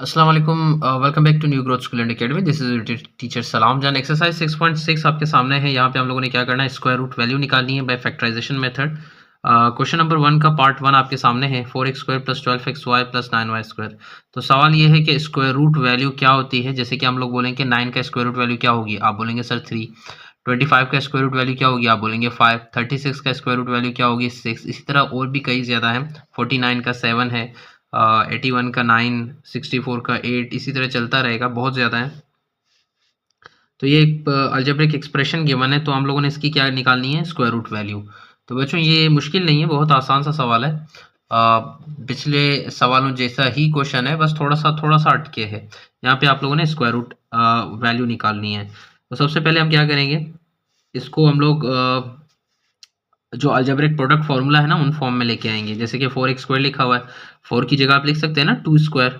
अस्सलाम वालेकुम। Welcome back to new growth school and academy. This is teacher Salam Jan. Exercise 6.6 आपके सामने है। यहाँ पे हम लोगों ने क्या करना है, स्क्वायर रूट वैल्यू निकालनी है by factorization method. Question number 1 का पार्ट 1 आपके सामने है, 4x square plus 12xy plus 9y square. तो सवाल ये है कि स्क्वायर रूट वैल्यू क्या होती है। जैसे कि हम लोग बोलेंगे कि 9 का स्क्वायर रूट वैल्यू क्या होगी, आप बोलेंगे सर 3। 25 का स्क्वायर रूट वैल्यू क्या होगी, आप बोलेंगे 5। 36 का स्क्वायर रूट वैल्यू क्या होगी, 6। इसी तरह और भी कई ज़्यादा है। 49 का 7 है, 81 का 9, 64 का 8, इसी तरह चलता रहेगा, बहुत ज़्यादा है। तो ये एक अलजेब्रिक एक्सप्रेशन गिवन है, तो हम लोगों ने इसकी क्या निकालनी है, स्क्वायर रूट वैल्यू। तो बच्चों ये मुश्किल नहीं है, बहुत आसान सा सवाल है। पिछले सवालों जैसा ही क्वेश्चन है, बस थोड़ा सा अटके है। यहाँ पे आप लोगों ने स्क्वायर रूट वैल्यू निकालनी है। तो सबसे पहले हम क्या करेंगे, इसको हम लोग जो अलजेब्रिक प्रोडक्ट फॉर्मूला है ना, उन फॉर्म में लेके आएंगे। जैसे कि 4x स्क्वायर लिखा हुआ है, 4 की जगह आप लिख सकते हैं ना 2 स्क्वायर।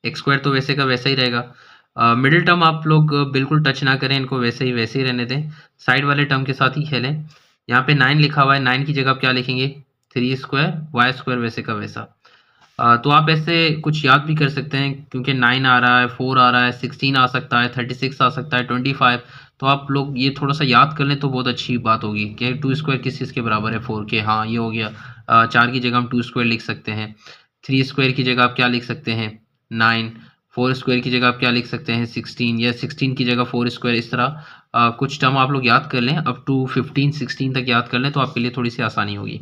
एक्स स्क्वायर तो वैसे का वैसा ही रहेगा। मिडिल टर्म आप लोग बिल्कुल टच ना करें, इनको वैसे ही रहने दें, साइड वाले टर्म के साथ ही खेलें। यहाँ पे 9 लिखा हुआ है, 9 की जगह आप क्या लिखेंगे, 3 स्क्वायर, वाई स्क्वायर वैसे का वैसा। तो आप ऐसे कुछ याद भी कर सकते हैं, क्योंकि 9 आ रहा है, 4 आ रहा है, 16 आ सकता है, 36 आ सकता है, 25। तो आप लोग ये थोड़ा सा याद कर लें तो बहुत अच्छी बात होगी कि 2 स्क्वायर किस चीज़ के बराबर है, 4 के। हाँ, ये हो गया। 4 की जगह हम 2 स्क्वायर लिख सकते हैं। 3 स्क्वायर की जगह आप क्या लिख सकते हैं, 9। 4 स्क्वायर की जगह आप क्या लिख सकते हैं, 16, या 16 की जगह 4 स्क्वायर। इस तरह कुछ टर्म आप लोग याद कर लें, अप टू 15 16 तक याद कर लें, तो आपके लिए थोड़ी सी आसानी होगी।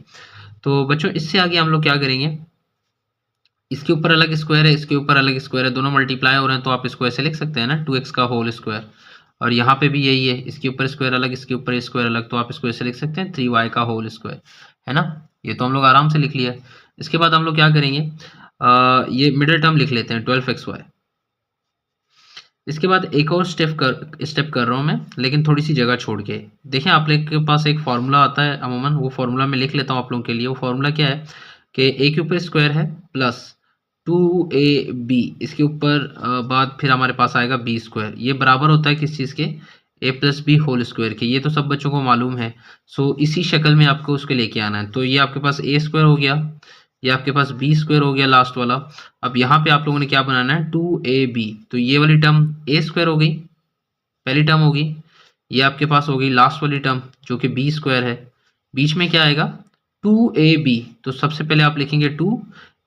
तो बच्चों इससे आगे हम लोग क्या करेंगे, इसके ऊपर अलग स्क्वायर है, इसके ऊपर अलग स्क्वायर है, दोनों मल्टीप्लाई हो रहे हैं, तो आप इसको ऐसे लिख सकते हैं ना, 2x का होल स्क्वायर। और यहाँ पे भी यही है, इसके ऊपर स्क्वायर अलग, इसके ऊपर स्क्वायर अलग, तो आप इसको ऐसे लिख सकते हैं 3y का होल स्क्वायर, है ना। ये तो हम लोग आराम से लिख लिया। इसके बाद हम लोग क्या करेंगे, ये मिडिल टर्म लिख लेते हैं 12xy। इसके बाद एक और स्टेप कर रहा हूँ मैं, लेकिन थोड़ी सी जगह छोड़ के। देखें, आप लोग के पास एक फार्मूला आता है अमूमन, वो फार्मूला मैं लिख लेता हूँ आप लोगों के लिए। वो फार्मूला क्या है कि a के ऊपर स्क्वायर है प्लस 2ab, इसके ऊपर बाद फिर हमारे पास आएगा b स्क्वायर। ये बराबर होता है किस चीज़ के, a plus b whole square के। ये तो सब बच्चों को मालूम है। सो इसी शक्ल में आपको उसके लेके आना है। तो ये आपके पास a स्क्वायर हो गया, ये आपके पास बी स्क्वायर हो गया लास्ट वाला। अब यहाँ पे आप लोगों ने क्या बनाना है, 2ab। तो ये वाली टर्म a स्क्वायर हो गई, पहली टर्म होगी। ये आपके पास हो गई लास्ट वाली टर्म जो कि बी स्क्वायर है। बीच में क्या आएगा, 2ab। तो सबसे पहले आप लिखेंगे 2,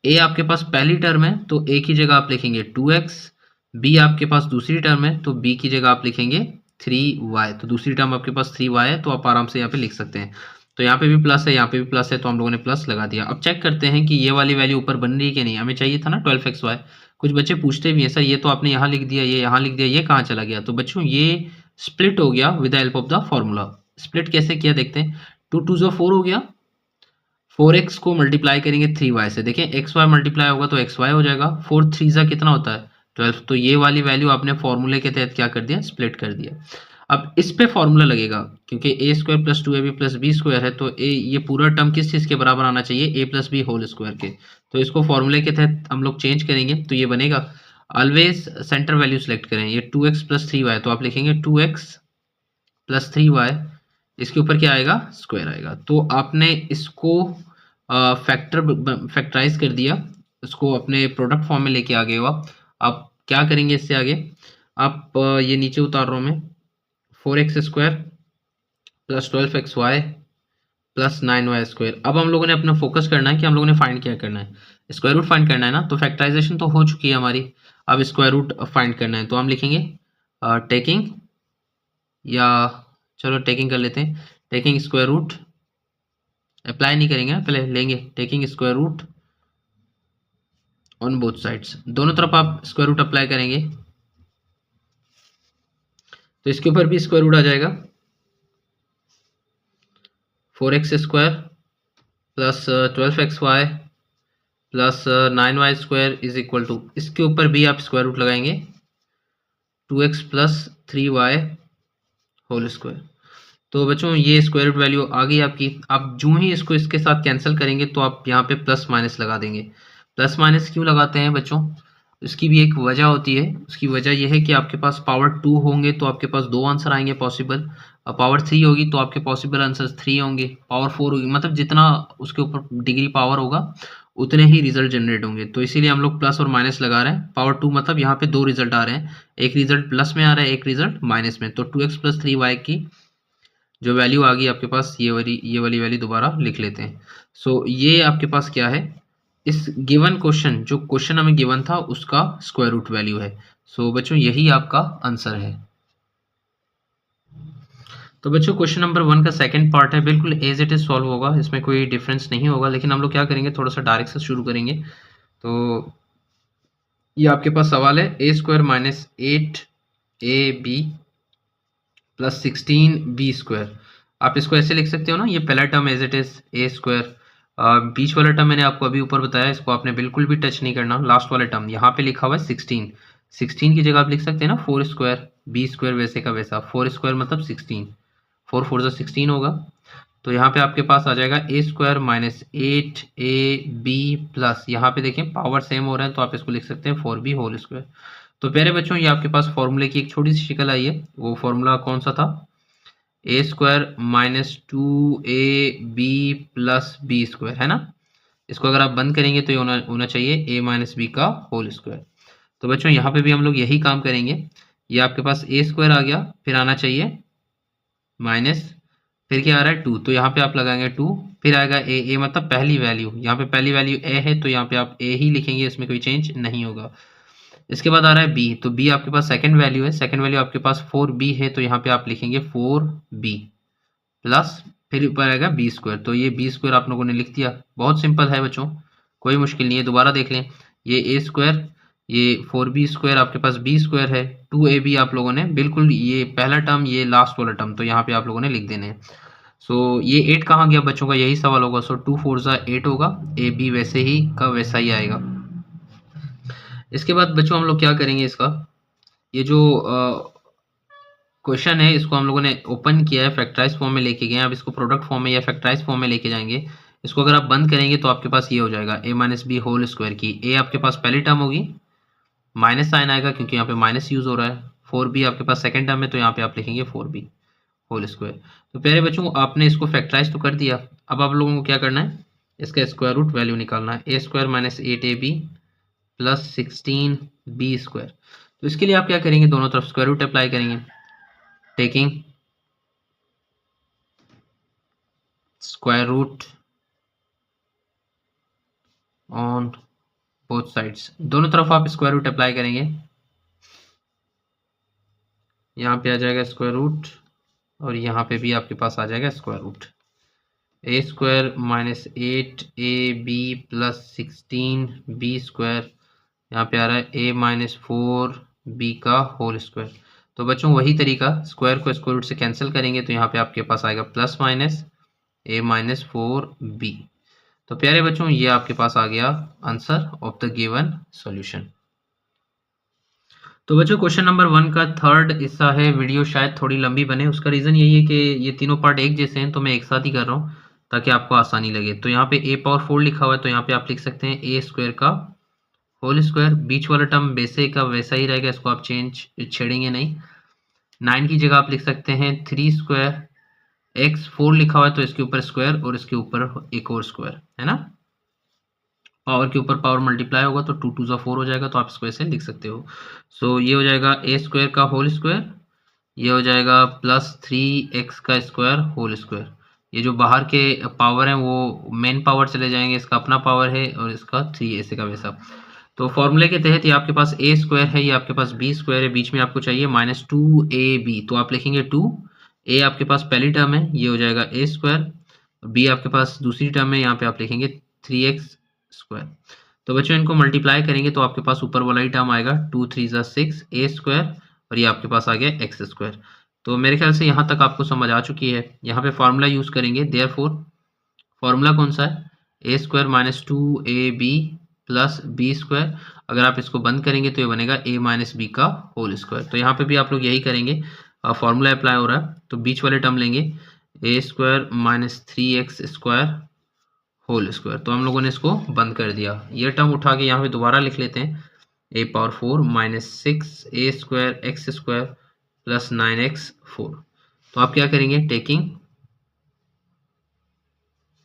a आपके पास पहली टर्म है तो a की जगह आप लिखेंगे 2x। b आपके पास दूसरी टर्म है तो b की जगह आप लिखेंगे 3y। तो दूसरी टर्म आपके पास 3y है, तो आप आराम से यहाँ पे लिख सकते हैं। तो यहाँ पे भी प्लस है, यहाँ पे भी प्लस है, तो हम लोगों ने प्लस लगा दिया। अब चेक करते हैं कि ये वाली वैल्यू ऊपर बन रही है कि नहीं। हमें चाहिए था ना 12xy। कुछ बच्चे पूछते भी हैं, सर ये तो आपने यहाँ लिख दिया, ये यहाँ लिख दिया, ये कहाँ चला गया। तो बच्चों ये स्प्लिट हो गया with the help of the formula. Split कैसे किया देखते हैं। 2 2 जो 4 हो गया, 4x को मल्टीप्लाई करेंगे 3y से। देखें एक्स वाई मल्टीप्लाई होगा तो एक्स वाई हो जाएगा। 4 3 जा कितना होता है, 12। तो ये वाली वैल्यू आपने फॉर्मूले के तहत क्या कर दिया, स्प्लिट कर दिया। अब इस पे फॉर्मूला लगेगा, क्योंकि a square plus 2ab plus b square है, तो ए ये पूरा टर्म किस चीज़ के बराबर आना चाहिए, a plus b whole square के। तो इसको फॉर्मूले के तहत हम लोग चेंज करेंगे, तो ये बनेगा। ऑलवेज सेंटर वैल्यू सेलेक्ट करें। ये 2x प्लस 3y, तो आप लिखेंगे 2x प्लस 3y, इसके ऊपर क्या आएगा, स्क्वायर आएगा। तो आपने इसको फैक्टराइज कर दिया, इसको अपने प्रोडक्ट फॉर्म में लेके आ गए हो आप क्या करेंगे इससे आगे, आप ये नीचे उतार रहा हूँ मैं, 4x square plus 12xy plus 9y square. अब हम लोगों ने अपना फोकस करना है कि हम लोगों ने फाइंड क्या करना है, स्क्वायर रूट फाइंड करना है ना। तो फैक्टराइजेशन तो हो चुकी है हमारी, अब स्क्वायर रूट फाइंड करना है। तो हम लिखेंगे टेकिंग, या चलो टेकिंग कर लेते हैं, टेकिंग स्क्वायर रूट। अप्लाई नहीं करेंगे, पहले लेंगे taking square root on both sides. दोनों तरफ आप स्क्वायर रूट अप्लाई करेंगे तो इसके ऊपर भी स्क्वायर रूट आ जाएगा। 4x square plus 12xy plus 9y square is equal to, इसके ऊपर भी आप स्क्वायर रूट लगाएंगे 2x plus 3y whole square. तो बच्चों ये स्क्वायर रूट वैल्यू आ गई आपकी। आप जो ही इसको इसके साथ कैंसिल करेंगे तो आप यहाँ पे प्लस माइनस लगा देंगे। प्लस माइनस क्यों लगाते हैं बच्चों, इसकी भी एक वजह होती है। उसकी वजह यह है कि आपके पास पावर 2 होंगे तो आपके पास 2 आंसर आएंगे पॉसिबल, पावर 3 होगी तो आपके पॉसिबल आंसर 3 होंगे, पावर 4 होगी, मतलब जितना उसके ऊपर डिग्री पावर होगा उतने ही रिजल्ट जनरेट होंगे। तो इसीलिए हम लोग प्लस और माइनस लगा रहे हैं। पावर 2 मतलब यहाँ पे 2 रिजल्ट आ रहे हैं, एक रिजल्ट प्लस में आ रहा है, एक रिजल्ट माइनस में। तो 2x + 3y की जो वैल्यू आ गई आपके पास, ये वाली वैल्यू दोबारा लिख लेते हैं। सो ये आपके पास क्या है, इस गिवन क्वेश्चन, जो क्वेश्चन हमें गिवन था उसका स्क्वायर रूट वैल्यू है। सो बच्चों यही आपका आंसर है। तो बच्चों क्वेश्चन नंबर 1 का सेकंड पार्ट है, बिल्कुल एज इट इज सॉल्व होगा, इसमें कोई डिफरेंस नहीं होगा। लेकिन हम लोग क्या करेंगे, थोड़ा सा डायरेक्ट से शुरू करेंगे। तो ये आपके पास सवाल है, a² - 8ab + 16b²। आप इसको ऐसे लिख सकते हो ना, ये पहला term as it is a²। बीच वाला टर्म मैंने आपको अभी ऊपर बताया, इसको आपने बिल्कुल भी टच नहीं करना। लास्ट वाला टर्म यहाँ पे लिखा हुआ है 16 की जगह आप लिख सकते हैं ना 4², b² वैसे का वैसा, 4² मतलब 16, 4 4 16 होगा। तो यहाँ पे आपके पास आ जाएगा a² - 8ab प्लस, यहाँ पे देखें पावर सेम हो रहा है तो आप इसको लिख सकते हैं 4b²। तो प्यारे बच्चों ये आपके पास फॉर्मूले की एक छोटी सी शिकल आई है। वो फॉर्मूला कौन सा था, a² - 2ab + b², है ना। इसको अगर आप बंद करेंगे तो ये होना चाहिए a - b²। तो बच्चों यहाँ पे भी हम लोग यही काम करेंगे। ये आपके पास a² आ गया, फिर आना चाहिए माइनस, फिर क्या आ रहा है 2, तो यहाँ पे आप लगाएंगे 2, फिर आएगा a मतलब पहली वैल्यू, यहाँ पे पहली वैल्यू a है तो यहाँ पे आप a ही लिखेंगे, इसमें कोई चेंज नहीं होगा। इसके बाद आ रहा है b, तो b आपके पास सेकंड वैल्यू है, सेकंड वैल्यू आपके पास 4b है, तो यहाँ पे आप लिखेंगे 4b प्लस, फिर ऊपर आएगा b²। तो ये b² आप लोगों ने लिख दिया, बहुत सिंपल है बच्चों, कोई मुश्किल नहीं है। दोबारा देख लें, ये a², ये 4b² आपके पास b² है, 2ab आप लोगों ने बिल्कुल ये पहला टर्म, ये लास्ट वाला टर्म, तो यहाँ पे आप लोगों ने लिख देने हैं। सो ये 8 कहाँ गया बच्चों का, यही सवाल होगा। सो 2 4 8 होगा, ab वैसे ही का वैसा ही आएगा। इसके बाद बच्चों हम लोग क्या करेंगे, इसका ये जो क्वेश्चन है इसको हम लोगों ने ओपन किया है, फैक्टराइज फॉर्म में लेके गए हैं। अब इसको प्रोडक्ट फॉर्म में या फैक्टराइज फॉर्म में लेके जाएंगे। इसको अगर आप बंद करेंगे तो आपके पास ये हो जाएगा a - b² की, a आपके पास पहली टर्म होगी, माइनस साइन आएगा क्योंकि यहाँ पे माइनस यूज हो रहा है, 4b आपके पास सेकंड टर्म है तो यहाँ पे आप लिखेंगे 4b²। तो प्यारे बच्चों आपने इसको फैक्टराइज तो कर दिया, अब आप लोगों को क्या करना है, इसका स्क्वायर रूट वैल्यू निकालना है, a² - 8ab + 16b²। तो इसके लिए आप क्या करेंगे, दोनों तरफ स्क्वायर रूट अप्लाई करेंगे, taking square root on both sides, दोनों तरफ आप स्क्वायर रूट अप्लाई करेंगे। यहाँ पे आ जाएगा स्क्वायर रूट और यहाँ पे भी आपके पास आ जाएगा square root, a² - 8ab + 16b², यहाँ पे आ रहा है a - 4b²। तो बच्चों वही तरीका, स्क्वायर को स्क्वायर रूट से कैंसिल करेंगे तो यहाँ पे आपके पास आएगा प्लस माइनस a - 4b। तो प्यारे बच्चों ये आपके पास आ गया answer of the given solution. तो बच्चों क्वेश्चन नंबर 1 का थर्ड हिस्सा है, वीडियो शायद थोड़ी लंबी बने, उसका रीज़न यही है कि ये तीनों पार्ट एक जैसे हैं तो मैं एक साथ ही कर रहा हूँ ताकि आपको आसानी लगे। तो यहाँ पे a⁴ लिखा हुआ है तो यहाँ पे आप लिख सकते हैं a² बीच वाला टर्म वैसे का वैसा ही रहेगा, इसको आप छेड़ेंगे नहीं। 9 की जगह आप लिख सकते हैं 3², x 4 लिखा हुआ है तो इसके ऊपर स्क्वायर और इसके ऊपर एक और स्क्वायर, है ना। पावर के ऊपर पावर मल्टीप्लाई होगा तो 2 2 4 हो जाएगा, तो आप इसको ऐसे लिख सकते हो। सो ये हो जाएगा a², ये हो जाएगा प्लस 3x²। ये जो बाहर के पावर हैं वो मेन पावर चले जाएंगे, इसका अपना पावर है और इसका 3 ऐसे का वैसा। तो फॉर्मूले के तहत ये आपके पास a² है, ये आपके पास b² है, बीच में आपको चाहिए -2ab, तो आप लिखेंगे 2, a आपके पास पहली टर्म है ये हो जाएगा a², b आपके पास दूसरी टर्म है, यहाँ पे आप लिखेंगे 3x²। तो बच्चों इनको मल्टीप्लाई करेंगे तो आपके पास ऊपर वाला ही टर्म आएगा 2 3 6 a² और ये आपके पास आ गया x²। तो मेरे ख्याल से यहाँ तक आपको समझ आ चुकी है। यहाँ पे फार्मूला यूज करेंगे, देयरफॉर फार्मूला कौन सा है, a² - 2ab + b²। अगर आप इसको बंद करेंगे तो ये बनेगा a - b²। तो यहाँ पे भी आप लोग यही करेंगे, फार्मूला अप्लाई हो रहा है तो बीच वाले टर्म लेंगे a² - 3x²। तो हम लोगों ने इसको बंद कर दिया, ये टर्म उठा के यहाँ पे दोबारा लिख लेते हैं a⁴ - 6a²x² + 9x4। तो आप क्या करेंगे,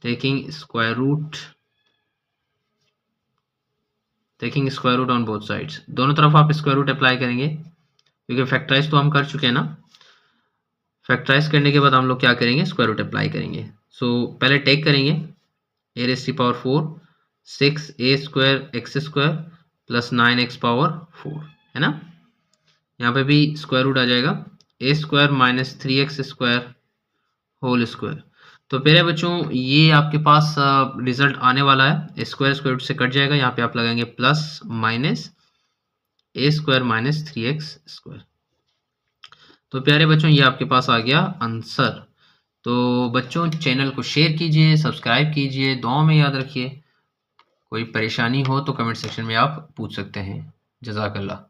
taking square root taking square root on both sides, दोनों तरफ आप स्क्वायर रूट अप्लाई करेंगे क्योंकि फैक्टराइज तो हम कर चुके हैं ना। फैक्टराइज करने के बाद हम लोग क्या करेंगे, स्क्वायर रूट अप्लाई करेंगे। सो पहले टेक करेंगे a raised to power 4 6a square x square plus 9x power 4 है ना। यहाँ पे भी स्क्वायर रूट आ जाएगा a square minus 3x square whole square. तो प्यारे बच्चों ये आपके पास रिजल्ट आने वाला है, स्क्वायर स्क्वायर रूट से कट जाएगा, यहाँ पे आप लगाएंगे plus minus a square minus 3x square. तो प्यारे बच्चों ये आपके पास आ गया आंसर। तो बच्चों चैनल को शेयर कीजिए, सब्सक्राइब कीजिए, दुआओं में याद रखिए। कोई परेशानी हो तो कमेंट सेक्शन में आप पूछ सकते हैं। जज़ाकल्लाह।